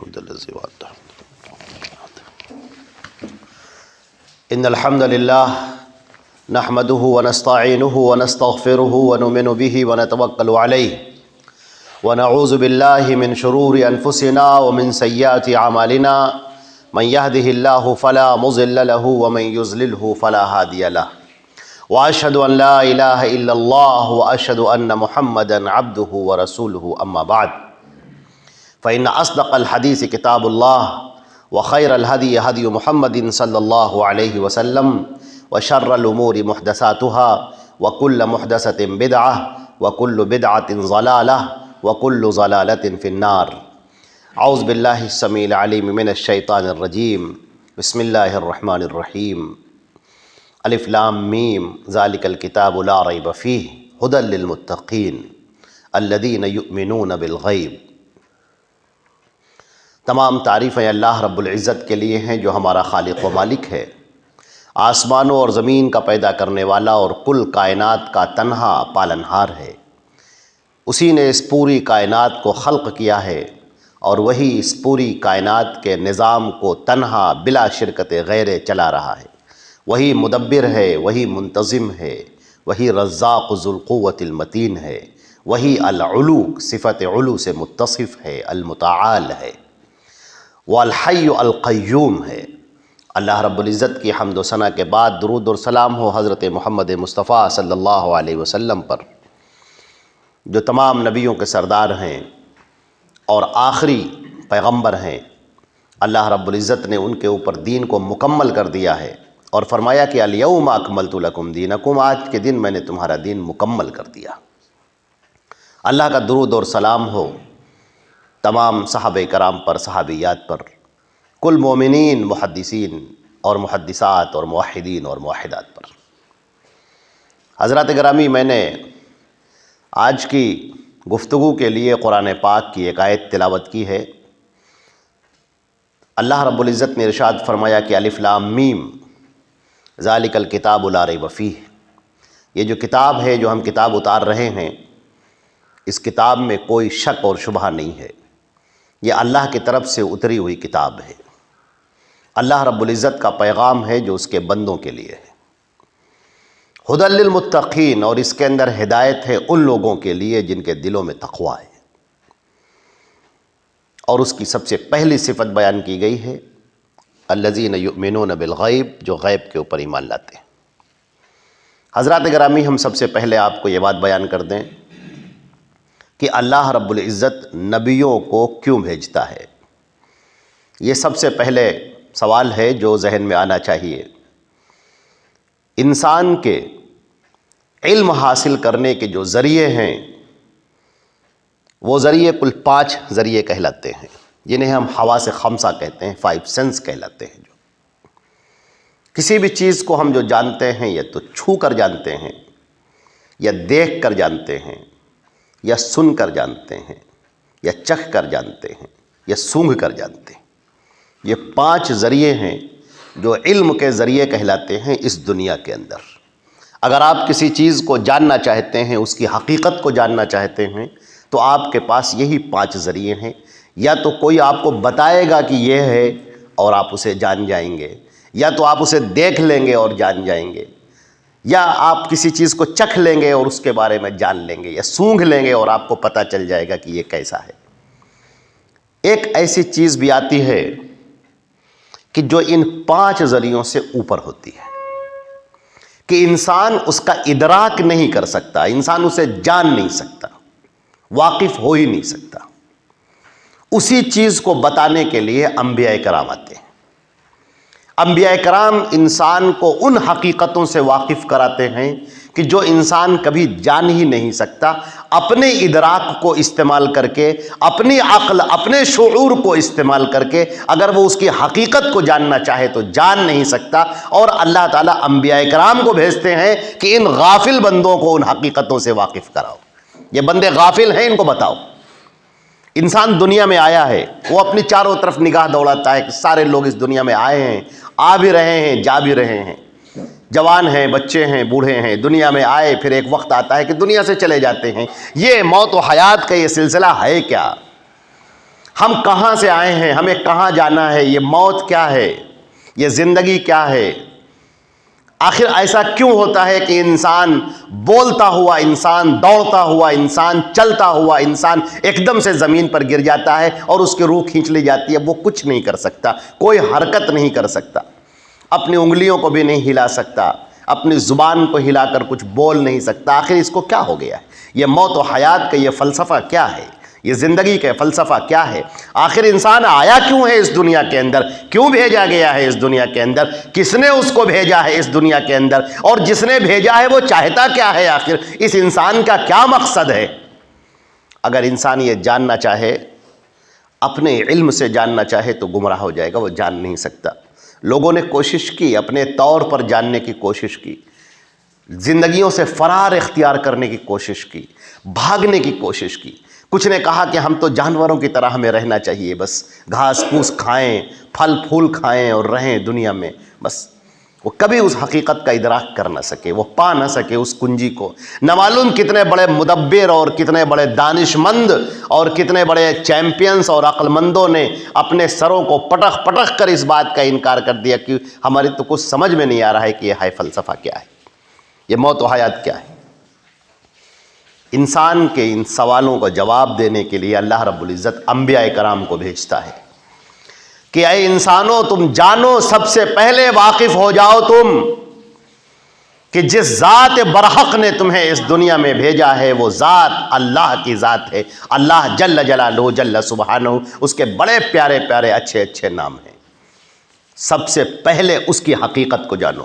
الحمد لله إن الحمد لله نحمده ونستعينه ونستغفره ونؤمن به ونتوكل عليه ونعوذ بالله من شرور أنفسنا ومن سيئات أعمالنا من يهده الله فلا مضل له ومن يضلله فلا هادي له وأشهد أن لا إله إلا الله وأشهد أن محمدا عبده ورسوله أما بعد فإن أصدق الحديث كتاب الله وخير الهدي هدي محمد صلى الله عليه وسلم وشر الأمور محدثاتها وكل محدثة بدعة وكل بدعة ضلالة وكل ضلالة في النار أعوذ بالله السميع العليم من الشيطان الرجيم بسم الله الرحمن الرحيم الف لام میم ذلك الكتاب لا ریب فیہ ھدی للمتقین الذین یؤمنون بالغیب۔ تمام تعریفیں اللہ رب العزت کے لیے ہیں جو ہمارا خالق و مالک ہے، آسمانوں اور زمین کا پیدا کرنے والا اور کل کائنات کا تنہا پالنہار ہے۔ اسی نے اس پوری کائنات کو خلق کیا ہے اور وہی اس پوری کائنات کے نظام کو تنہا بلا شرکت غیر چلا رہا ہے۔ وہی مدبر ہے، وہی منتظم ہے، وہی رزاق ذو القوۃ المتین ہے، وہی العلو صفت علو سے متصف ہے، المتعال ہے، وہ الحی القیوم ہے۔ اللہ رب العزت کی حمد و ثنا کے بعد درود اور سلام ہو حضرت محمد مصطفیٰ صلی اللہ علیہ وسلم پر، جو تمام نبیوں کے سردار ہیں اور آخری پیغمبر ہیں۔ اللہ رب العزت نے ان کے اوپر دین کو مکمل کر دیا ہے اور فرمایا کہ الیوم اکملت لکم دینکم، آج کے دن میں نے تمہارا دین مکمل کر دیا۔ اللہ کا درود اور سلام ہو تمام صحابہ کرام پر، صحابیات پر، کل مومنین، محدثین اور محدثات اور موحدین اور موحدات پر۔ حضرات گرامی، میں نے آج کی گفتگو کے لیے قرآن پاک کی ایک آیت تلاوت کی ہے۔ اللہ رب العزت نے ارشاد فرمایا کہ الف لام میم ذالک الکتاب لا ریب فیہ، یہ جو کتاب ہے، جو ہم کتاب اتار رہے ہیں، اس کتاب میں کوئی شک اور شبہ نہیں ہے۔ یہ اللہ کی طرف سے اتری ہوئی کتاب ہے، اللہ رب العزت کا پیغام ہے جو اس کے بندوں کے لیے ہے۔ ھدی للمتقین، اور اس کے اندر ہدایت ہے ان لوگوں کے لیے جن کے دلوں میں تقویٰ ہے۔ اور اس کی سب سے پہلی صفت بیان کی گئی ہے الذین یؤمنون بالغیب، جو غیب کے اوپر ایمان لاتے ہیں۔ حضرات گرامی، ہم سب سے پہلے آپ کو یہ بات بیان کر دیں کہ اللہ رب العزت نبیوں کو کیوں بھیجتا ہے۔ یہ سب سے پہلے سوال ہے جو ذہن میں آنا چاہیے۔ انسان کے علم حاصل کرنے کے جو ذریعے ہیں، وہ ذریعے کل 5 ذریعے کہلاتے ہیں، جنہیں ہم حواس خمسہ کہتے ہیں، 5 سینس کہلاتے ہیں۔ جو کسی بھی چیز کو ہم جو جانتے ہیں، یا تو چھو کر جانتے ہیں، یا دیکھ کر جانتے ہیں، یا سن کر جانتے ہیں، یا چکھ کر جانتے ہیں، یا سونگھ کر جانتے ہیں۔ یہ 5 ذریعے ہیں جو علم کے ذریعے کہلاتے ہیں اس دنیا کے اندر۔ اگر آپ کسی چیز کو جاننا چاہتے ہیں، اس کی حقیقت کو جاننا چاہتے ہیں، تو آپ کے پاس یہی 5 ذریعے ہیں۔ یا تو کوئی آپ کو بتائے گا کہ یہ ہے اور آپ اسے جان جائیں گے، یا تو آپ اسے دیکھ لیں گے اور جان جائیں گے، یا آپ کسی چیز کو چکھ لیں گے اور اس کے بارے میں جان لیں گے، یا سونگھ لیں گے اور آپ کو پتہ چل جائے گا کہ یہ کیسا ہے۔ ایک ایسی چیز بھی آتی ہے کہ جو ان 5 ذریعوں سے اوپر ہوتی ہے، کہ انسان اس کا ادراک نہیں کر سکتا، انسان اسے جان نہیں سکتا، واقف ہو ہی نہیں سکتا۔ اسی چیز کو بتانے کے لیے انبیاء کرام آتے ہیں۔ انبیاء کرام انسان کو ان حقیقتوں سے واقف کراتے ہیں کہ جو انسان کبھی جان ہی نہیں سکتا، اپنے ادراک کو استعمال کر کے، اپنی عقل، اپنے شعور کو استعمال کر کے اگر وہ اس کی حقیقت کو جاننا چاہے تو جان نہیں سکتا۔ اور اللہ تعالیٰ انبیاء کرام کو بھیجتے ہیں کہ ان غافل بندوں کو ان حقیقتوں سے واقف کراؤ۔ یہ بندے غافل ہیں، ان کو بتاؤ۔ انسان دنیا میں آیا ہے، وہ اپنی چاروں طرف نگاہ دوڑاتا ہے کہ سارے لوگ اس دنیا میں آئے ہیں، آ بھی رہے ہیں، جا بھی رہے ہیں، جوان ہیں، بچے ہیں، بوڑھے ہیں، دنیا میں آئے، پھر ایک وقت آتا ہے کہ دنیا سے چلے جاتے ہیں۔ یہ موت و حیات کا یہ سلسلہ ہے کیا؟ ہم کہاں سے آئے ہیں، ہمیں کہاں جانا ہے، یہ موت کیا ہے، یہ زندگی کیا ہے، آخر ایسا کیوں ہوتا ہے کہ انسان بولتا ہوا، انسان دوڑتا ہوا، انسان چلتا ہوا انسان ایک دم سے زمین پر گر جاتا ہے اور اس کی روح کھینچ لی جاتی ہے، وہ کچھ نہیں کر سکتا، کوئی حرکت نہیں کر سکتا، اپنی انگلیوں کو بھی نہیں ہلا سکتا، اپنی زبان کو ہلا کر کچھ بول نہیں سکتا، آخر اس کو کیا ہو گیا ہے؟ یہ موت و حیات کا یہ فلسفہ کیا ہے؟ یہ زندگی کا فلسفہ کیا ہے؟ آخر انسان آیا کیوں ہے اس دنیا کے اندر؟ کیوں بھیجا گیا ہے اس دنیا کے اندر؟ کس نے اس کو بھیجا ہے اس دنیا کے اندر؟ اور جس نے بھیجا ہے وہ چاہتا کیا ہے؟ آخر اس انسان کا کیا مقصد ہے؟ اگر انسان یہ جاننا چاہے، اپنے علم سے جاننا چاہے تو گمراہ ہو جائے گا، وہ جان نہیں سکتا۔ لوگوں نے کوشش کی، اپنے طور پر جاننے کی کوشش کی، زندگیوں سے فرار اختیار کرنے کی کوشش کی، بھاگنے کی کوشش کی۔ کچھ نے کہا کہ ہم تو جانوروں کی طرح ہمیں رہنا چاہیے، بس گھاس پھوس کھائیں، پھل پھول کھائیں اور رہیں دنیا میں، بس۔ وہ کبھی اس حقیقت کا ادراک کر نہ سکے، وہ پا نہ سکے اس کنجی کو۔ نہ معلوم کتنے بڑے مدبر اور کتنے بڑے دانش مند اور کتنے بڑے چیمپئنز اور عقل مندوں نے اپنے سروں کو پٹخ پٹخ کر اس بات کا انکار کر دیا کہ ہماری تو کچھ سمجھ میں نہیں آ رہا ہے کہ یہ ہے فلسفہ کیا ہے، یہ موت و حیات کیا ہے۔ انسان کے ان سوالوں کا جواب دینے کے لیے اللہ رب العزت انبیاء کرام کو بھیجتا ہے کہ اے انسانوں، تم جانو، سب سے پہلے واقف ہو جاؤ تم کہ جس ذات برحق نے تمہیں اس دنیا میں بھیجا ہے وہ ذات اللہ کی ذات ہے۔ اللہ جل جلالہ جل سبحانہ، اس کے بڑے پیارے پیارے اچھے اچھے نام ہیں۔ سب سے پہلے اس کی حقیقت کو جانو،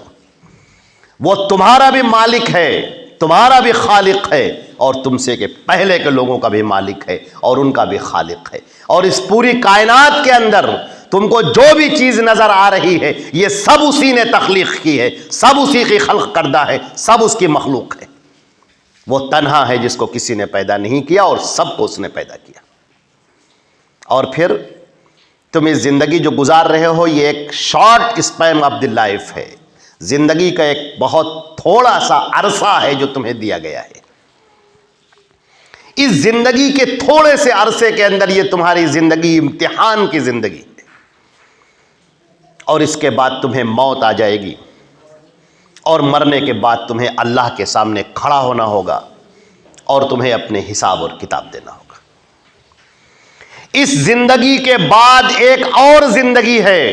وہ تمہارا بھی مالک ہے، تمہارا بھی خالق ہے، اور تم سے کہ پہلے کے لوگوں کا بھی مالک ہے اور ان کا بھی خالق ہے۔ اور اس پوری کائنات کے اندر تم کو جو بھی چیز نظر آ رہی ہے یہ سب اسی نے تخلیق کی ہے، سب اسی کی خلق کردہ ہے، سب اس کی مخلوق ہے۔ وہ تنہا ہے جس کو کسی نے پیدا نہیں کیا اور سب کو اس نے پیدا کیا۔ اور پھر تم اس زندگی جو گزار رہے ہو یہ ایک short span of the life ہے، زندگی کا ایک بہت تھوڑا سا عرصہ ہے جو تمہیں دیا گیا ہے۔ اس زندگی کے تھوڑے سے عرصے کے اندر یہ تمہاری زندگی امتحان کی زندگی ہے، اور اس کے بعد تمہیں موت آ جائے گی، اور مرنے کے بعد تمہیں اللہ کے سامنے کھڑا ہونا ہوگا اور تمہیں اپنے حساب اور کتاب دینا ہوگا۔ اس زندگی کے بعد ایک اور زندگی ہے،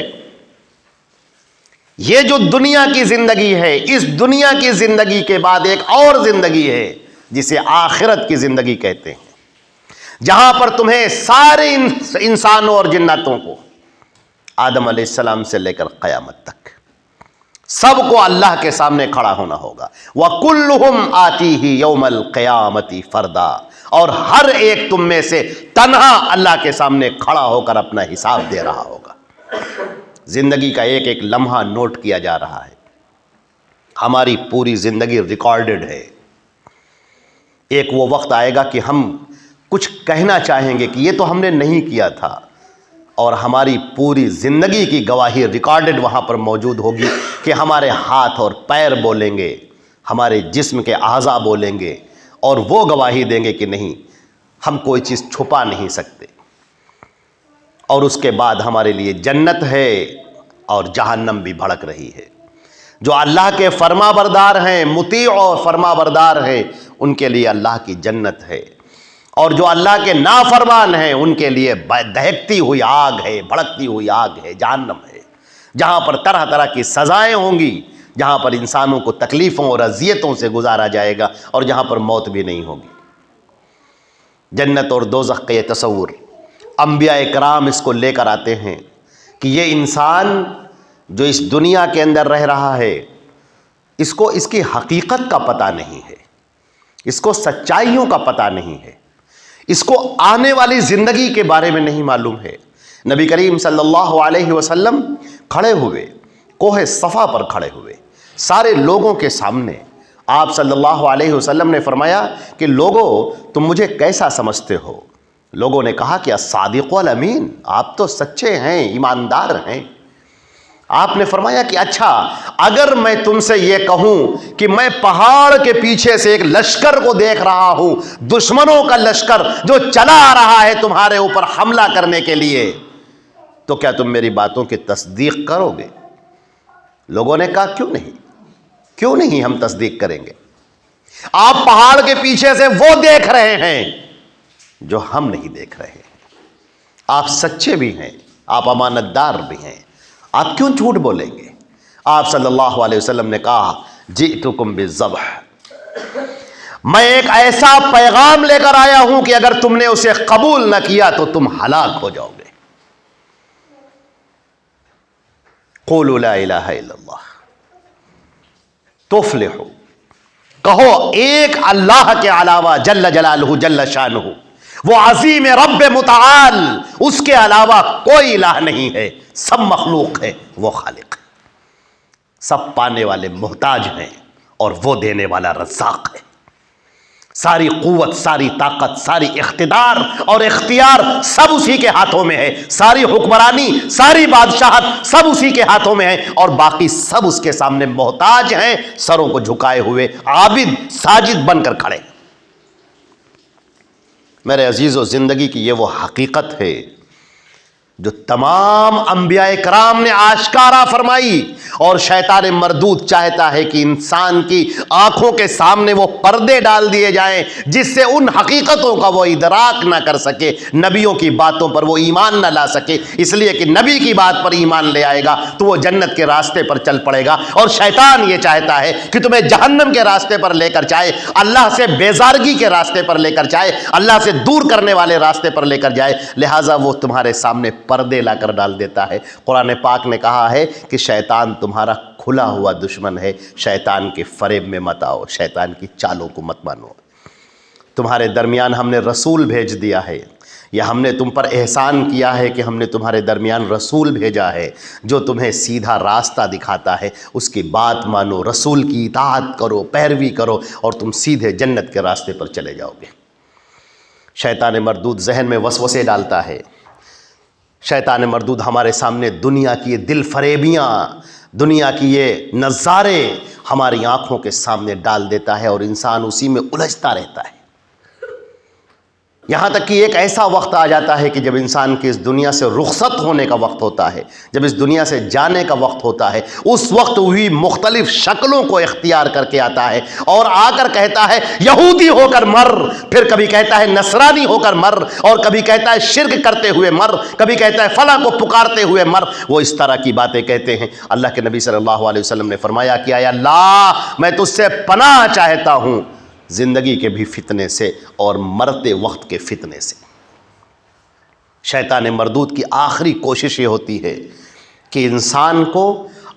یہ جو دنیا کی زندگی ہے، اس دنیا کی زندگی کے بعد ایک اور زندگی ہے جسے آخرت کی زندگی کہتے ہیں، جہاں پر تمہیں سارے انسانوں اور جناتوں کو، آدم علیہ السلام سے لے کر قیامت تک، سب کو اللہ کے سامنے کھڑا ہونا ہوگا۔ وَكُلُّهُمْ آتِيهِ يَوْمَ الْقِيَامَةِ فَرْدًا، اور ہر ایک تم میں سے تنہا اللہ کے سامنے کھڑا ہو کر اپنا حساب دے رہا ہوگا۔ زندگی کا ایک ایک لمحہ نوٹ کیا جا رہا ہے، ہماری پوری زندگی ریکارڈڈ ہے۔ ایک وہ وقت آئے گا کہ ہم کچھ کہنا چاہیں گے کہ یہ تو ہم نے نہیں کیا تھا، اور ہماری پوری زندگی کی گواہی ریکارڈڈ وہاں پر موجود ہوگی کہ ہمارے ہاتھ اور پیر بولیں گے، ہمارے جسم کے اعضاء بولیں گے، اور وہ گواہی دیں گے کہ نہیں، ہم کوئی چیز چھپا نہیں سکتے۔ اور اس کے بعد ہمارے لیے جنت ہے اور جہنم بھی بھڑک رہی ہے۔ جو اللہ کے فرما بردار ہیں، مطیع اور فرما بردار ہیں، ان کے لیے اللہ کی جنت ہے، اور جو اللہ کے نافرمان ہیں ان کے لیے دہکتی ہوئی آگ ہے، بھڑکتی ہوئی آگ ہے، جہنم ہے، جہاں پر طرح طرح کی سزائیں ہوں گی، جہاں پر انسانوں کو تکلیفوں اور اذیتوں سے گزارا جائے گا، اور جہاں پر موت بھی نہیں ہوگی۔ جنت اور دوزخ کا یہ تصور انبیاء کرام اس کو لے کر آتے ہیں کہ یہ انسان جو اس دنیا کے اندر رہ رہا ہے، اس کو اس کی حقیقت کا پتہ نہیں ہے، اس کو سچائیوں کا پتہ نہیں ہے، اس کو آنے والی زندگی کے بارے میں نہیں معلوم ہے۔ نبی کریم صلی اللہ علیہ وسلم کھڑے ہوئے، کوہ صفا پر کھڑے ہوئے، سارے لوگوں کے سامنے آپ صلی اللہ علیہ وسلم نے فرمایا کہ لوگوں تم مجھے کیسا سمجھتے ہو؟ لوگوں نے کہا کہ الصادق والامین، آپ تو سچے ہیں، ایماندار ہیں۔ آپ نے فرمایا کہ اچھا اگر میں تم سے یہ کہوں کہ میں پہاڑ کے پیچھے سے ایک لشکر کو دیکھ رہا ہوں، دشمنوں کا لشکر جو چلا آ رہا ہے تمہارے اوپر حملہ کرنے کے لیے، تو کیا تم میری باتوں کی تصدیق کرو گے؟ لوگوں نے کہا کیوں نہیں ہم تصدیق کریں گے، آپ پہاڑ کے پیچھے سے وہ دیکھ رہے ہیں جو ہم نہیں دیکھ رہے ہیں، آپ سچے بھی ہیں، آپ امانت دار بھی ہیں، آپ کیوں جھوٹ بولیں گے؟ آپ صلی اللہ علیہ وسلم نے کہا جئتکم بالذبح، میں ایک ایسا پیغام لے کر آیا ہوں کہ اگر تم نے اسے قبول نہ کیا تو تم ہلاک ہو جاؤ گے۔ قولوا لا الہ الا اللہ تفلحوا، کہو ایک اللہ کے علاوہ جل جلالہ جل شانہ، وہ عظیم رب متعال، اس کے علاوہ کوئی الہ نہیں ہے، سب مخلوق ہے، وہ خالق ہے، سب پانے والے محتاج ہیں اور وہ دینے والا رزاق ہے۔ ساری قوت، ساری طاقت، ساری اقتدار اور اختیار سب اسی کے ہاتھوں میں ہے، ساری حکمرانی، ساری بادشاہت سب اسی کے ہاتھوں میں ہے، اور باقی سب اس کے سامنے محتاج ہیں، سروں کو جھکائے ہوئے عابد ساجد بن کر کھڑے۔ میرے عزیزو، زندگی کی یہ وہ حقیقت ہے جو تمام انبیاء کرام نے آشکارا فرمائی، اور شیطان مردود چاہتا ہے کہ انسان کی آنکھوں کے سامنے وہ پردے ڈال دیے جائیں جس سے ان حقیقتوں کا وہ ادراک نہ کر سکے، نبیوں کی باتوں پر وہ ایمان نہ لا سکے، اس لیے کہ نبی کی بات پر ایمان لے آئے گا تو وہ جنت کے راستے پر چل پڑے گا، اور شیطان یہ چاہتا ہے کہ تمہیں جہنم کے راستے پر لے کر جائے، اللہ سے بیزارگی کے راستے پر لے کر جائے، اللہ سے دور کرنے والے راستے پر لے کر جائے، لہٰذا وہ تمہارے سامنے پردے لا کر ڈال دیتا ہے۔ قرآن پاک نے کہا ہے کہ شیطان تمہارا کھلا ہوا دشمن ہے، شیطان کے فریب میں مت آؤ، شیطان کی چالوں کو مت مانو۔ تمہارے درمیان ہم نے رسول بھیج دیا ہے، یا ہم نے تم پر احسان کیا ہے کہ ہم نے تمہارے درمیان رسول بھیجا ہے جو تمہیں سیدھا راستہ دکھاتا ہے، اس کی بات مانو، رسول کی اطاعت کرو، پیروی کرو، اور تم سیدھے جنت کے راستے پر چلے جاؤ گے۔ شیطان مردود ذہن میں وسوسے ڈالتا ہے، شیطان مردود ہمارے سامنے دنیا کی یہ دل فریبیاں، دنیا کی یہ نظارے ہماری آنکھوں کے سامنے ڈال دیتا ہے، اور انسان اسی میں الجھتا رہتا ہے، یہاں تک کہ ایک ایسا وقت آ جاتا ہے کہ جب انسان کی اس دنیا سے رخصت ہونے کا وقت ہوتا ہے، جب اس دنیا سے جانے کا وقت ہوتا ہے، اس وقت وہی مختلف شکلوں کو اختیار کر کے آتا ہے، اور آ کر کہتا ہے یہودی ہو کر مر، پھر کبھی کہتا ہے نصرانی ہو کر مر، اور کبھی کہتا ہے شرک کرتے ہوئے مر، کبھی کہتا ہے فلاں کو پکارتے ہوئے مر، وہ اس طرح کی باتیں کہتے ہیں۔ اللہ کے نبی صلی اللہ علیہ وسلم نے فرمایا کہ اے اللہ، میں تجھ سے پناہ چاہتا ہوں زندگی کے بھی فتنے سے اور مرتے وقت کے فتنے سے۔ شیطان مردود کی آخری کوشش یہ ہوتی ہے کہ انسان کو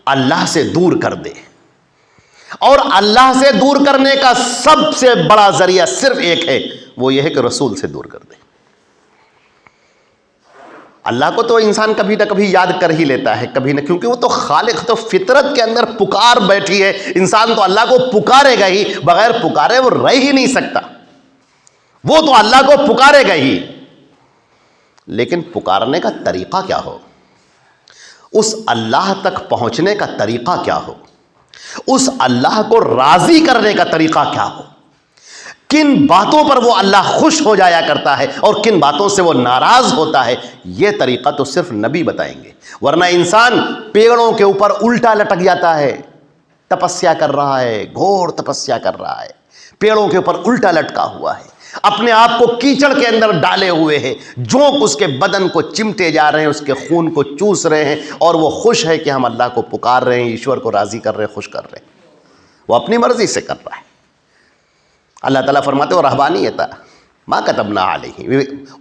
اللہ سے دور کر دے، اور اللہ سے دور کرنے کا سب سے بڑا ذریعہ صرف ایک ہے، وہ یہ ہے کہ رسول سے دور کر دے۔ اللہ کو تو انسان کبھی نہ کبھی یاد کر ہی لیتا ہے، کبھی نہ، کیونکہ وہ تو خالق، تو فطرت کے اندر پکار بیٹھی ہے، انسان تو اللہ کو پکارے گا ہی، بغیر پکارے وہ رہ ہی نہیں سکتا، وہ تو اللہ کو پکارے گا ہی، لیکن پکارنے کا طریقہ کیا ہو، اس اللہ تک پہنچنے کا طریقہ کیا ہو، اس اللہ کو راضی کرنے کا طریقہ کیا ہو، کن باتوں پر وہ اللہ خوش ہو جایا کرتا ہے اور کن باتوں سے وہ ناراض ہوتا ہے، یہ طریقہ تو صرف نبی بتائیں گے، ورنہ انسان پیڑوں کے اوپر الٹا لٹک جاتا ہے، تپسیا کر رہا ہے، گھور تپسیا کر رہا ہے، پیڑوں کے اوپر الٹا لٹکا ہوا ہے، اپنے آپ کو کیچڑ کے اندر ڈالے ہوئے ہیں، جونک اس کے بدن کو چمٹے جا رہے ہیں، اس کے خون کو چوس رہے ہیں، اور وہ خوش ہے کہ ہم اللہ کو پکار رہے ہیں، ایشور کو راضی کر رہے ہیں، خوش کر رہے ہیں، وہ اپنی مرضی سے کر رہا ہے۔ اللہ تعالیٰ فرماتے ہیں وَرَهْبَانِيَّةً مَا كَتَبْنَا عَلَيْهِمْ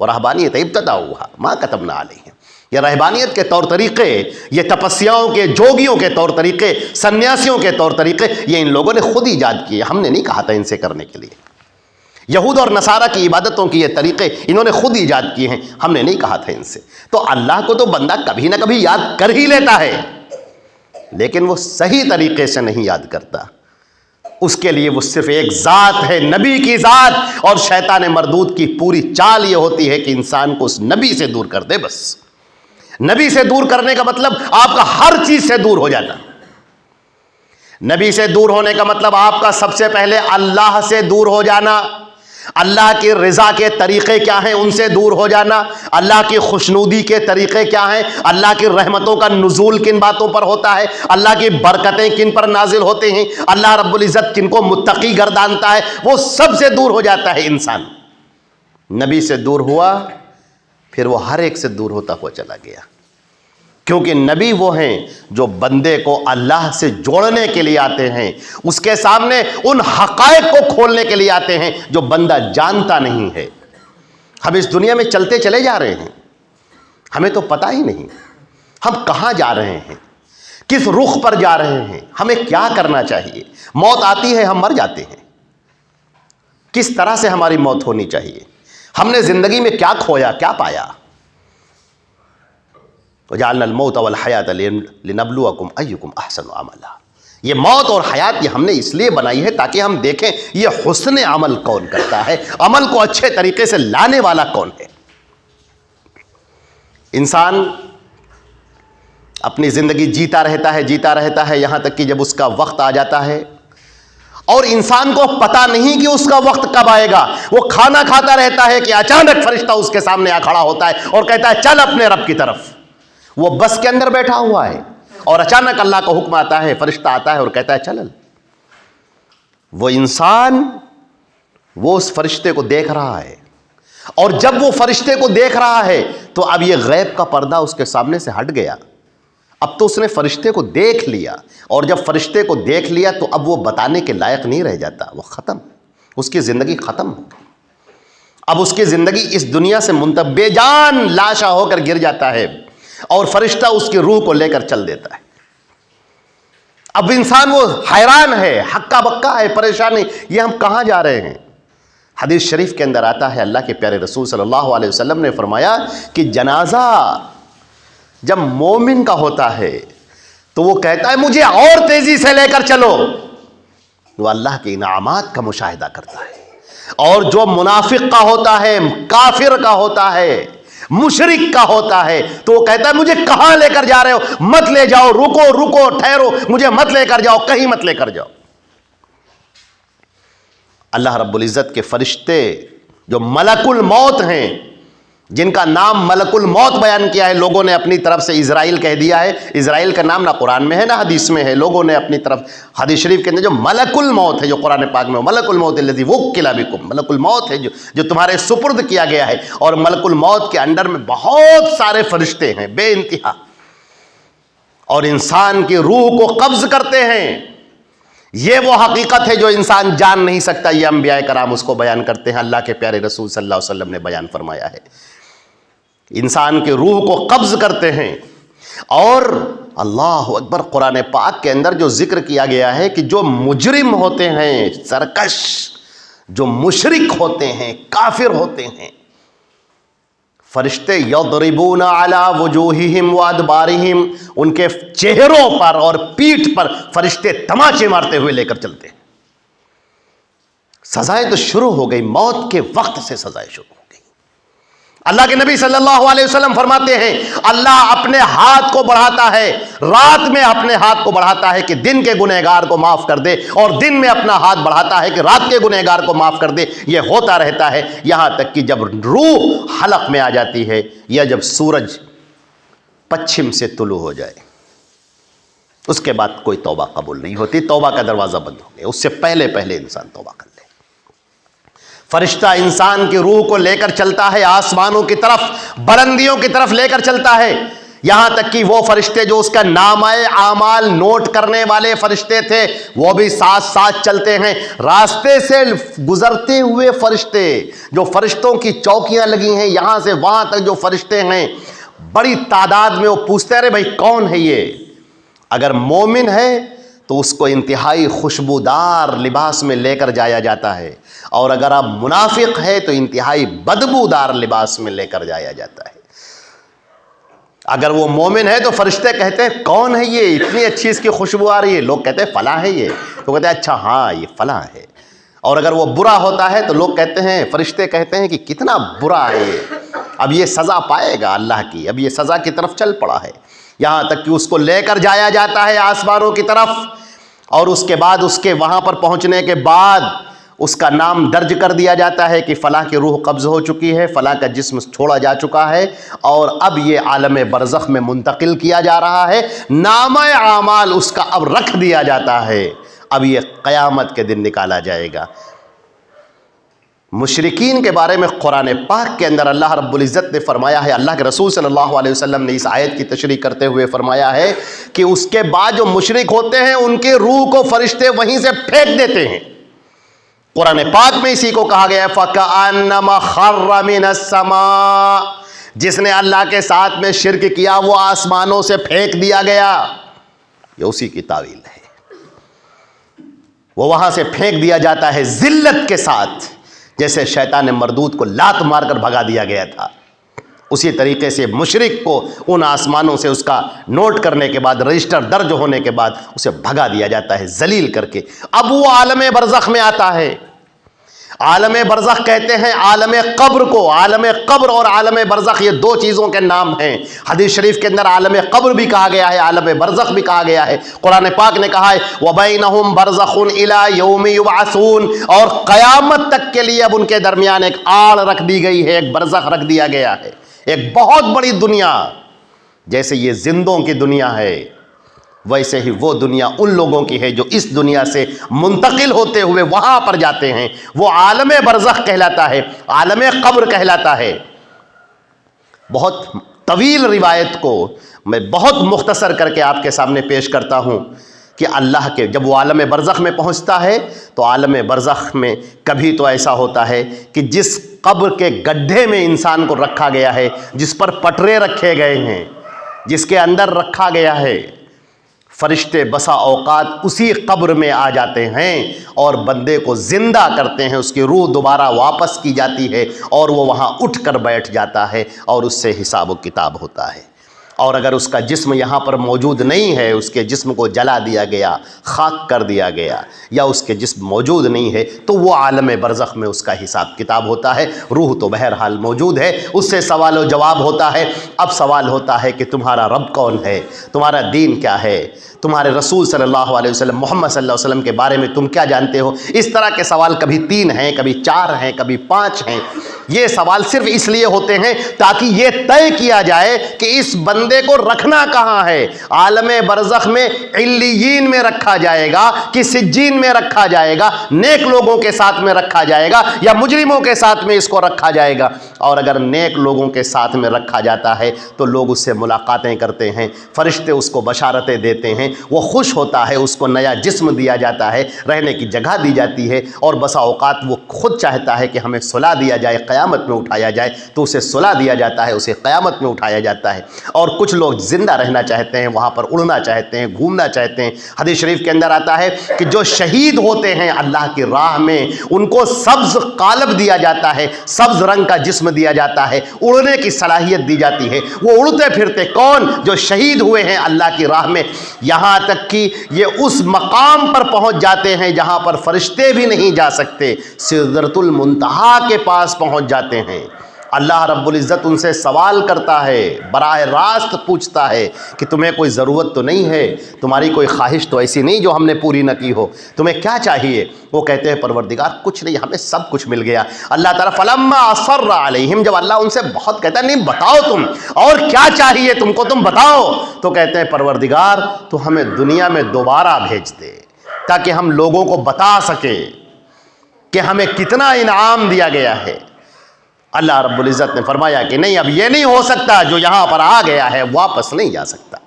وَرَهْبَانِيَّةً ابْتَدَعُوهَا مَا كَتَبْنَا عَلَيْهِمْ، یہ رہبانیت کے طور طریقے، یہ تپسیاؤں کے، جوگیوں کے طور طریقے، سنیاسیوں کے طور طریقے، یہ ان لوگوں نے خود ایجاد کیے، ہم نے نہیں کہا تھا ان سے کرنے کے لیے۔ یہود اور نصارہ کی عبادتوں کی یہ طریقے انہوں نے خود ایجاد کیے ہیں، ہم نے نہیں کہا تھا ان سے۔ تو اللہ کو تو بندہ کبھی نہ کبھی یاد کر ہی لیتا ہے، لیکن وہ صحیح طریقے سے نہیں یاد کرتا، اس کے لیے وہ صرف ایک ذات ہے، نبی کی ذات، اور شیطان مردود کی پوری چال یہ ہوتی ہے کہ انسان کو اس نبی سے دور کر دے، بس نبی سے دور کرنے کا مطلب آپ کا ہر چیز سے دور ہو جانا. نبی سے دور ہونے کا مطلب آپ کا سب سے پہلے اللہ سے دور ہو جانا, اللہ کی رضا کے طریقے کیا ہیں ان سے دور ہو جانا, اللہ کی خوشنودی کے طریقے کیا ہیں, اللہ کی رحمتوں کا نزول کن باتوں پر ہوتا ہے, اللہ کی برکتیں کن پر نازل ہوتے ہیں, اللہ رب العزت کن کو متقی گردانتا ہے, وہ سب سے دور ہو جاتا ہے انسان. نبی سے دور ہوا, پھر وہ ہر ایک سے دور ہوتا ہوا چلا گیا, کیونکہ نبی وہ ہیں جو بندے کو اللہ سے جوڑنے کے لیے آتے ہیں, اس کے سامنے ان حقائق کو کھولنے کے لیے آتے ہیں جو بندہ جانتا نہیں ہے. ہم اس دنیا میں چلتے چلے جا رہے ہیں, ہمیں تو پتہ ہی نہیں ہم کہاں جا رہے ہیں, کس رخ پر جا رہے ہیں, ہمیں کیا کرنا چاہیے. موت آتی ہے, ہم مر جاتے ہیں, کس طرح سے ہماری موت ہونی چاہیے, ہم نے زندگی میں کیا کھویا کیا پایا. وَجَعَلْنَا الْمَوْتَ وَالْحَيَاةَ لِنَبْلُوَكُمْ أَيُّكُمْ أَحْسَنُ عَمَلًا. یہ موت اور حیات یہ ہم نے اس لیے بنائی ہے تاکہ ہم دیکھیں یہ حسن عمل کون کرتا ہے, عمل کو اچھے طریقے سے لانے والا کون ہے. انسان اپنی زندگی جیتا رہتا ہے یہاں تک کہ جب اس کا وقت آ جاتا ہے اور انسان کو پتا نہیں کہ اس کا وقت کب آئے گا. وہ کھانا کھاتا رہتا ہے کہ اچانک فرشتہ اس کے سامنے آ کھڑا ہوتا ہے اور کہتا ہے چل اپنے رب کی طرف. وہ بس کے اندر بیٹھا ہوا ہے اور اچانک اللہ کا حکم آتا ہے, فرشتہ آتا ہے اور کہتا ہے چل. وہ انسان وہ اس فرشتے کو دیکھ رہا ہے, اور جب وہ فرشتے کو دیکھ رہا ہے تو اب یہ غیب کا پردہ اس کے سامنے سے ہٹ گیا. اب تو اس نے فرشتے کو دیکھ لیا, اور جب فرشتے کو دیکھ لیا تو اب وہ بتانے کے لائق نہیں رہ جاتا, وہ ختم, اس کی زندگی ختم ہو گئی. اب اس کی زندگی اس دنیا سے بے جان لاشا ہو کر گر جاتا ہے, اور فرشتہ اس کی روح کو لے کر چل دیتا ہے. اب انسان وہ حیران ہے, ہکا بکا ہے, پریشان ہے, یہ ہم کہاں جا رہے ہیں. حدیث شریف کے اندر آتا ہے, اللہ کے پیارے رسول صلی اللہ علیہ وسلم نے فرمایا کہ جنازہ جب مومن کا ہوتا ہے تو وہ کہتا ہے مجھے اور تیزی سے لے کر چلو. وہ اللہ کے انعامات کا مشاہدہ کرتا ہے. اور جو منافق کا ہوتا ہے, کافر کا ہوتا ہے, مشرک کا ہوتا ہے, تو وہ کہتا ہے مجھے کہاں لے کر جا رہے ہو, مت لے جاؤ, رکو ٹھہرو, مجھے مت لے کر جاؤ, کہیں مت لے کر جاؤ. اللہ رب العزت کے فرشتے جو ملک الموت ہیں, جن کا نام ملک الموت بیان کیا ہے لوگوں نے اپنی طرف سے, اسرائیل کہہ دیا ہے. اسرائیل کا نام نہ قرآن میں ہے نہ حدیث میں ہے, لوگوں نے اپنی طرف, حدیث شریف کے اندر جو ملک الموت ہے جو قرآن پاک میں, ملک الموت الذی وکل بکم, ملک الموت ہے جو تمہارے سپرد کیا گیا ہے. اور ملک الموت کے انڈر میں بہت سارے فرشتے ہیں بے انتہا, اور انسان کی روح کو قبض کرتے ہیں. یہ وہ حقیقت ہے جو انسان جان نہیں سکتا. یہ انبیاء کرام اس کو بیان کرتے ہیں, اللہ کے پیارے رسول صلی اللہ علیہ وسلم نے بیان فرمایا ہے. انسان کی روح کو قبض کرتے ہیں. اور اللہ اکبر, قرآن پاک کے اندر جو ذکر کیا گیا ہے کہ جو مجرم ہوتے ہیں, سرکش, جو مشرک ہوتے ہیں, کافر ہوتے ہیں, فرشتے یضربون علی وجوہہم وادبارہم, ان کے چہروں پر اور پیٹھ پر فرشتے تماچے مارتے ہوئے لے کر چلتے ہیں. سزائیں تو شروع ہو گئی, موت کے وقت سے سزائیں شروع ہو گئی. اللہ کے نبی صلی اللہ علیہ وسلم فرماتے ہیں اللہ اپنے ہاتھ کو بڑھاتا ہے, رات میں اپنے ہاتھ کو بڑھاتا ہے کہ دن کے گنہگار کو معاف کر دے, اور دن میں اپنا ہاتھ بڑھاتا ہے کہ رات کے گنہگار کو معاف کر دے. یہ ہوتا رہتا ہے یہاں تک کہ جب روح حلق میں آ جاتی ہے, یا جب سورج پچھم سے طلوع ہو جائے, اس کے بعد کوئی توبہ قبول نہیں ہوتی. توبہ کا دروازہ بند ہو گیا, اس سے پہلے انسان توبہ کر لے. فرشتہ انسان کی روح کو لے کر چلتا ہے آسمانوں کی طرف, بلندیوں کی طرف لے کر چلتا ہے, یہاں تک کہ وہ فرشتے جو اس کا نامہ اعمال نوٹ کرنے والے فرشتے تھے وہ بھی ساتھ ساتھ چلتے ہیں. راستے سے گزرتے ہوئے فرشتے, جو فرشتوں کی چوکیاں لگی ہیں یہاں سے وہاں تک جو فرشتے ہیں, بڑی تعداد میں, وہ پوچھتے رہے بھائی کون ہے یہ. اگر مومن ہے تو اس کو انتہائی خوشبودار لباس میں لے کر جایا جاتا ہے, اور اگر آپ منافق ہے تو انتہائی بدبودار لباس میں لے کر جایا جاتا ہے. اگر وہ مومن ہے تو فرشتے کہتے ہیں کون ہے یہ, اتنی اچھی اس کی خوشبو آ رہی ہے. لوگ کہتے ہیں فلاں ہے یہ, تو کہتے ہیں اچھا ہاں یہ فلاں ہے. اور اگر وہ برا ہوتا ہے تو لوگ کہتے ہیں, فرشتے کہتے ہیں کہ کتنا برا ہے یہ, اب یہ سزا پائے گا اللہ کی، اب یہ سزا کی طرف چل پڑا ہے، یہاں تک کہ اس کو لے کر جایا جاتا ہے آسمانوں کی طرف، اور اس کے بعد اس کے وہاں پر پہنچنے کے بعد اس کا نام درج کر دیا جاتا ہے کہ فلاں کی روح قبض ہو چکی ہے، فلاں کا جسم چھوڑا جا چکا ہے، اور اب یہ عالم برزخ میں منتقل کیا جا رہا ہے، نامہ اعمال اس کا اب رکھ دیا جاتا ہے، اب یہ قیامت کے دن نکالا جائے گا۔ مشرکین کے بارے میں قرآن پاک کے اندر اللہ رب العزت نے فرمایا ہے، اللہ کے رسول صلی اللہ علیہ وسلم نے اس آیت کی تشریح کرتے ہوئے فرمایا ہے کہ اس کے بعد جو مشرک ہوتے ہیں ان کی روح کو فرشتے وہیں سے پھینک دیتے ہیں۔ قرآن پاک میں اسی کو کہا گیا ہے فَكَأَنَّمَا خَرَّ مِنَ السَّمَاءِ، جس نے اللہ کے ساتھ میں شرک کیا وہ آسمانوں سے پھینک دیا گیا، یہ اسی کی تعویل ہے، وہ وہاں سے پھینک دیا جاتا ہے ذلت کے ساتھ، جیسے شیطان مردود کو لات مار کر بھگا دیا گیا تھا، اسی طریقے سے مشرک کو ان آسمانوں سے اس کا نوٹ کرنے کے بعد، رجسٹر درج ہونے کے بعد اسے بھگا دیا جاتا ہے ذلیل کر کے۔ اب وہ عالم برزخ میں آتا ہے، عالم برزخ کہتے ہیں عالم قبر کو، عالم قبر اور عالم برزخ یہ دو چیزوں کے نام ہیں، حدیث شریف کے اندر عالم قبر بھی کہا گیا ہے، عالم برزخ بھی کہا گیا ہے، قرآن پاک نے کہا ہے وَبَيْنَهُمْ بَرْزَخٌ إِلَى يَوْمِ يُبْعَثُونَ، اور قیامت تک کے لیے اب ان کے درمیان ایک آڑ رکھ دی گئی ہے، ایک برزخ رکھ دیا گیا ہے، ایک بہت بڑی دنیا، جیسے یہ زندوں کی دنیا ہے ویسے ہی وہ دنیا ان لوگوں کی ہے جو اس دنیا سے منتقل ہوتے ہوئے وہاں پر جاتے ہیں، وہ عالم برزخ کہلاتا ہے، عالم قبر کہلاتا ہے۔ بہت طویل روایت کو میں بہت مختصر کر کے آپ کے سامنے پیش کرتا ہوں کہ اللہ کے جب وہ عالم برزخ میں پہنچتا ہے تو عالم برزخ میں کبھی تو ایسا ہوتا ہے کہ جس قبر کے گڈھے میں انسان کو رکھا گیا ہے، جس پر پٹرے رکھے گئے ہیں، جس کے اندر رکھا گیا ہے، فرشتے بسا اوقات اسی قبر میں آ جاتے ہیں اور بندے کو زندہ کرتے ہیں، اس کی روح دوبارہ واپس کی جاتی ہے اور وہ وہاں اٹھ کر بیٹھ جاتا ہے اور اس سے حساب و کتاب ہوتا ہے۔ اور اگر اس کا جسم یہاں پر موجود نہیں ہے، اس کے جسم کو جلا دیا گیا، خاک کر دیا گیا، یا اس کے جسم موجود نہیں ہے، تو وہ عالم برزخ میں اس کا حساب کتاب ہوتا ہے۔ روح تو بہرحال موجود ہے، اس سے سوال و جواب ہوتا ہے۔ اب سوال ہوتا ہے کہ تمہارا رب کون ہے، تمہارا دین کیا ہے، تمہارے رسول صلی اللہ علیہ وسلم محمد صلی اللہ علیہ وسلم کے بارے میں تم کیا جانتے ہو۔ اس طرح کے سوال کبھی 3 ہیں، کبھی 4 ہیں، کبھی 5 ہیں۔ یہ سوال صرف اس لیے ہوتے ہیں تاکہ یہ طے کیا جائے کہ اس بندے کو رکھنا کہاں ہے، عالم برزخ میں علیین میں رکھا جائے گا کہ سجین میں رکھا جائے گا، نیک لوگوں کے ساتھ میں رکھا جائے گا یا مجرموں کے ساتھ میں اس کو رکھا جائے گا۔ اور اگر نیک لوگوں کے ساتھ میں رکھا جاتا ہے تو لوگ اس سے ملاقاتیں کرتے ہیں، فرشتے اس کو بشارتیں دیتے ہیں، وہ خوش ہوتا ہے، اس کو نیا جسم دیا جاتا ہے، رہنے کی جگہ دی جاتی ہے، اور بسا اوقات وہ خود چاہتا ہے کہ ہمیں صلح دیا جائے، قیامت میں اٹھایا جائے، تو اسے صلح دیا جاتا ہے، اسے قیامت میں اٹھایا جاتا ہے۔ اور کچھ لوگ زندہ رہنا چاہتے ہیں، وہاں پر اڑنا چاہتے ہیں، گھومنا چاہتے ہیں۔ حدیث شریف کے اندر آتا ہے کہ جو شہید ہوتے ہیں اللہ کی راہ میں ان کو سبز قالب دیا جاتا ہے، سبز رنگ کا جسم دیا جاتا ہے، اڑنے کی صلاحیت دی جاتی ہے، وہ اڑتے پھرتے کون؟ جو شہید ہوئے ہیں اللہ کی راہ میں، یہاں تک کہ یہ اس مقام پر پہنچ جاتے ہیں جہاں پر فرشتے بھی نہیں جا سکتے، سدرۃ المنتہا کے پاس پہنچ جاتے ہیں۔ اللہ رب العزت ان سے سوال کرتا ہے، براہ راست پوچھتا ہے کہ تمہیں کوئی ضرورت تو نہیں ہے، تمہاری کوئی خواہش تو ایسی نہیں جو ہم نے پوری نہ کی ہو، تمہیں کیا چاہیے؟ وہ کہتے ہیں پروردگار کچھ نہیں، ہمیں سب کچھ مل گیا۔ اللہ تعالیٰ فلما اصر علیہم، جب اللہ ان سے بہت کہتا ہے نہیں بتاؤ تم اور کیا چاہیے تم کو، تم بتاؤ، تو کہتے ہیں پروردگار تو ہمیں دنیا میں دوبارہ بھیج دے تاکہ ہم لوگوں کو بتا سکیں کہ ہمیں کتنا انعام دیا گیا ہے۔ اللہ رب العزت نے فرمایا کہ نہیں، اب یہ نہیں ہو سکتا، جو یہاں پر آ گیا ہے واپس نہیں جا سکتا،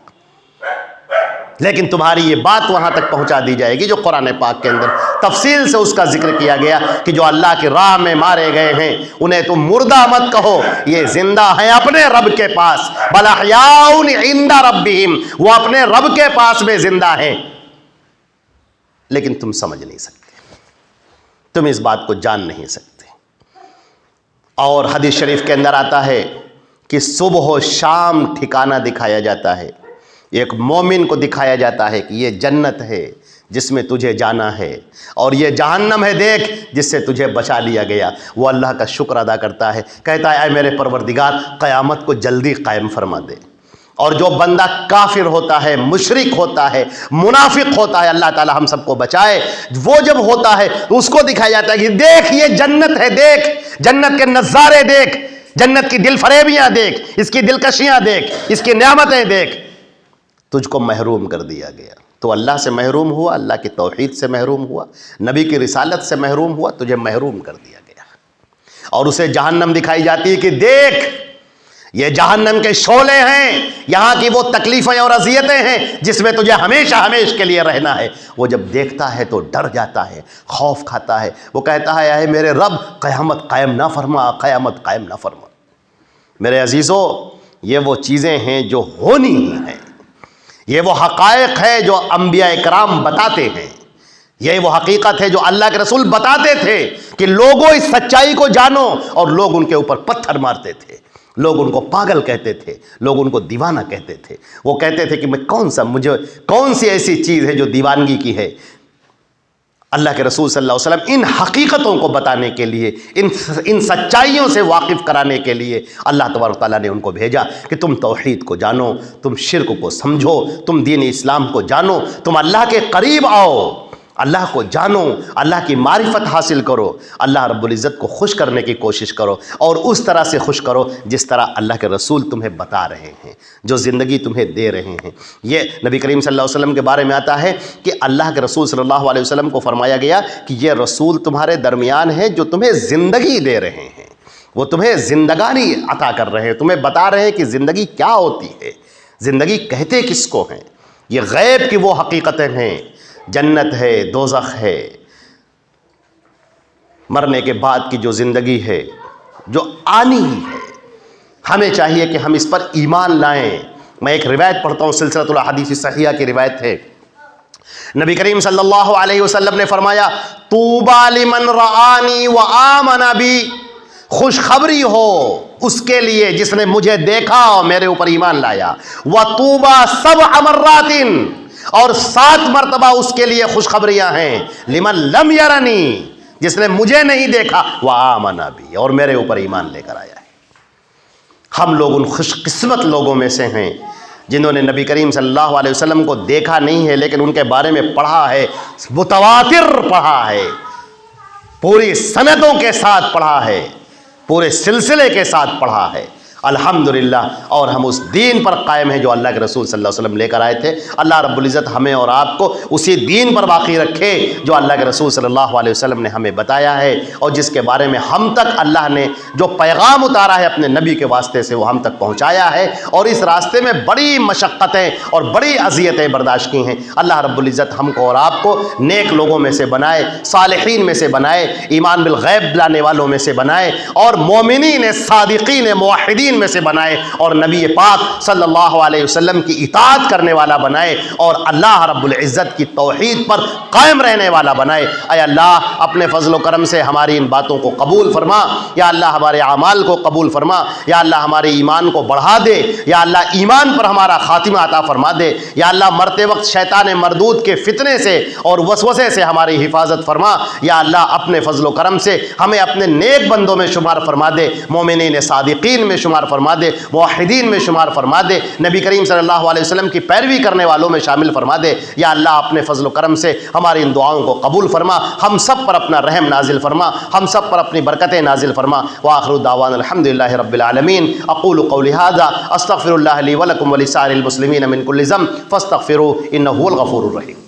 لیکن تمہاری یہ بات وہاں تک پہنچا دی جائے گی جو قرآن پاک کے اندر تفصیل سے اس کا ذکر کیا گیا کہ جو اللہ کی راہ میں مارے گئے ہیں انہیں تم مردہ مت کہو، یہ زندہ ہیں اپنے رب کے پاس، بل احیاء عند ربہم، وہ اپنے رب کے پاس میں زندہ ہیں، لیکن تم سمجھ نہیں سکتے، تم اس بات کو جان نہیں سکتے۔ اور حدیث شریف کے اندر آتا ہے کہ صبح و شام ٹھکانہ دکھایا جاتا ہے، ایک مومن کو دکھایا جاتا ہے کہ یہ جنت ہے، جس میں تجھے جانا ہے، اور یہ جہنم ہے دیکھ جس سے تجھے بچا لیا گیا۔ وہ اللہ کا شکر ادا کرتا ہے، کہتا ہے اے میرے پروردگار قیامت کو جلدی قائم فرما دے۔ اور جو بندہ کافر ہوتا ہے، مشرک ہوتا ہے، منافق ہوتا ہے، اللہ تعالی ہم سب کو بچائے، وہ جب ہوتا ہے تو اس کو دکھایا جاتا ہے کہ دیکھ یہ جنت ہے، دیکھ جنت کے نظارے، دیکھ جنت کی دل فریبیاں، دیکھ اس کی دلکشیاں، دیکھ اس کی نعمتیں، دیکھ تجھ کو محروم کر دیا گیا۔ تو اللہ سے محروم ہوا، اللہ کی توحید سے محروم ہوا، نبی کی رسالت سے محروم ہوا، تجھے محروم کر دیا گیا۔ اور اسے جہنم دکھائی جاتی ہے کہ دیکھ یہ جہنم کے شعلے ہیں، یہاں کی وہ تکلیفیں اور اذیتیں ہیں جس میں تجھے ہمیشہ ہمیشہ کے لیے رہنا ہے۔ وہ جب دیکھتا ہے تو ڈر جاتا ہے، خوف کھاتا ہے، وہ کہتا ہے اے میرے رب قیامت قائم نہ فرما، قیامت قائم نہ فرما۔ میرے عزیزو، یہ وہ چیزیں ہیں جو ہونی ہی ہیں، یہ وہ حقائق ہے جو انبیاء اکرام بتاتے ہیں، یہ وہ حقیقت ہے جو اللہ کے رسول بتاتے تھے کہ لوگوں اس سچائی کو جانو، اور لوگ ان کے اوپر پتھر مارتے تھے، لوگ ان کو پاگل کہتے تھے، لوگ ان کو دیوانہ کہتے تھے۔ وہ کہتے تھے کہ مجھے کون سی ایسی چیز ہے جو دیوانگی کی ہے۔ اللہ کے رسول صلی اللہ علیہ وسلم ان حقیقتوں کو بتانے کے لیے، ان سچائیوں سے واقف کرانے کے لیے اللہ تبارک تعالیٰ نے ان کو بھیجا کہ تم توحید کو جانو، تم شرک کو سمجھو، تم دین اسلام کو جانو، تم اللہ کے قریب آؤ، اللہ کو جانو، اللہ کی معرفت حاصل کرو، اللہ رب العزت کو خوش کرنے کی کوشش کرو، اور اس طرح سے خوش کرو جس طرح اللہ کے رسول تمہیں بتا رہے ہیں، جو زندگی تمہیں دے رہے ہیں۔ یہ نبی کریم صلی اللہ علیہ وسلم کے بارے میں آتا ہے کہ اللہ کے رسول صلی اللہ علیہ وسلم کو فرمایا گیا کہ یہ رسول تمہارے درمیان ہے جو تمہیں زندگی دے رہے ہیں، وہ تمہیں زندگانی عطا کر رہے ہیں، تمہیں بتا رہے ہیں کہ زندگی کیا ہوتی ہے، زندگی کہتے کس کو ہیں۔ یہ غیب کی وہ حقیقتیں ہیں، جنت ہے، دوزخ ہے، مرنے کے بعد کی جو زندگی ہے جو آنی ہی ہے۔ ہمیں چاہیے کہ ہم اس پر ایمان لائیں۔ میں ایک روایت پڑھتا ہوں، سلسلۃ الاحادیث الصحیحہ کی روایت ہے۔ نبی کریم صلی اللہ علیہ وسلم نے فرمایا طوبی لمن رآنی وآمن بی، خوشخبری ہو اس کے لیے جس نے مجھے دیکھا اور میرے اوپر ایمان لایا، وطوبی 7 مرات، اور 7 مرتبہ اس کے لیے خوشخبریاں ہیں، لمن لم یرنی، جس نے مجھے نہیں دیکھا، وآمن بی، اور میرے اوپر ایمان لے کر آیا ہے۔ ہم لوگ ان خوش قسمت لوگوں میں سے ہیں جنہوں نے نبی کریم صلی اللہ علیہ وسلم کو دیکھا نہیں ہے لیکن ان کے بارے میں پڑھا ہے، متواتر پڑھا ہے، پوری سندوں کے ساتھ پڑھا ہے، پورے سلسلے کے ساتھ پڑھا ہے، الحمدللہ۔ اور ہم اس دین پر قائم ہیں جو اللہ کے رسول صلی اللہ علیہ وسلم لے کر آئے تھے۔ اللہ رب العزت ہمیں اور آپ کو اسی دین پر باقی رکھے جو اللہ کے رسول صلی اللہ علیہ وسلم نے ہمیں بتایا ہے، اور جس کے بارے میں ہم تک اللہ نے جو پیغام اتارا ہے اپنے نبی کے واسطے سے وہ ہم تک پہنچایا ہے، اور اس راستے میں بڑی مشقتیں اور بڑی اذیتیں برداشت کی ہیں۔ اللہ رب العزت ہم کو اور آپ کو نیک لوگوں میں سے بنائے، صالحین میں سے بنائے، ایمان بالغیب لانے والوں میں سے بنائے، اور مومنین صادقین موحدین میں سے بنائے، اور نبی پاک صلی اللہ علیہ وسلم کی اطاعت کرنے والا بنائے، اور اللہ رب العزت کی توحید پر قائم رہنے والا بنائے۔ اے اللہ اپنے فضل و کرم سے ہماری ان باتوں کو قبول فرما، یا اللہ ہمارے اعمال کو قبول فرما، یا اللہ ہمارے ایمان کو بڑھا دے، یا اللہ ایمان پر ہمارا خاتمہ عطا فرما دے، یا اللہ مرتے وقت شیطان مردود کے فتنے سے اور وسوسے سے ہماری حفاظت فرما، یا اللہ اپنے فضل و کرم سے ہمیں اپنے نیک بندوں میں شمار فرما دے، مومنین صادقین میں شمار فرما دے، موحدین میں شمار فرما دے، نبی کریم صلی اللہ علیہ وسلم کی پیروی کرنے والوں میں شامل فرما دے۔ یا اللہ اپنے فضل و کرم سے ہماری ان دعاؤں کو قبول فرما، ہم سب پر اپنا رحم نازل فرما، ہم سب پر اپنی برکتیں نازل فرما۔ وآخر دعوانا الحمدللہ رب العالمین۔ اقول قولی ھذا استغفر اللہ لی ولکم ولسائر المسلمین من کل ذنب فاستغفروہ انہ هو الغفور الرحیم۔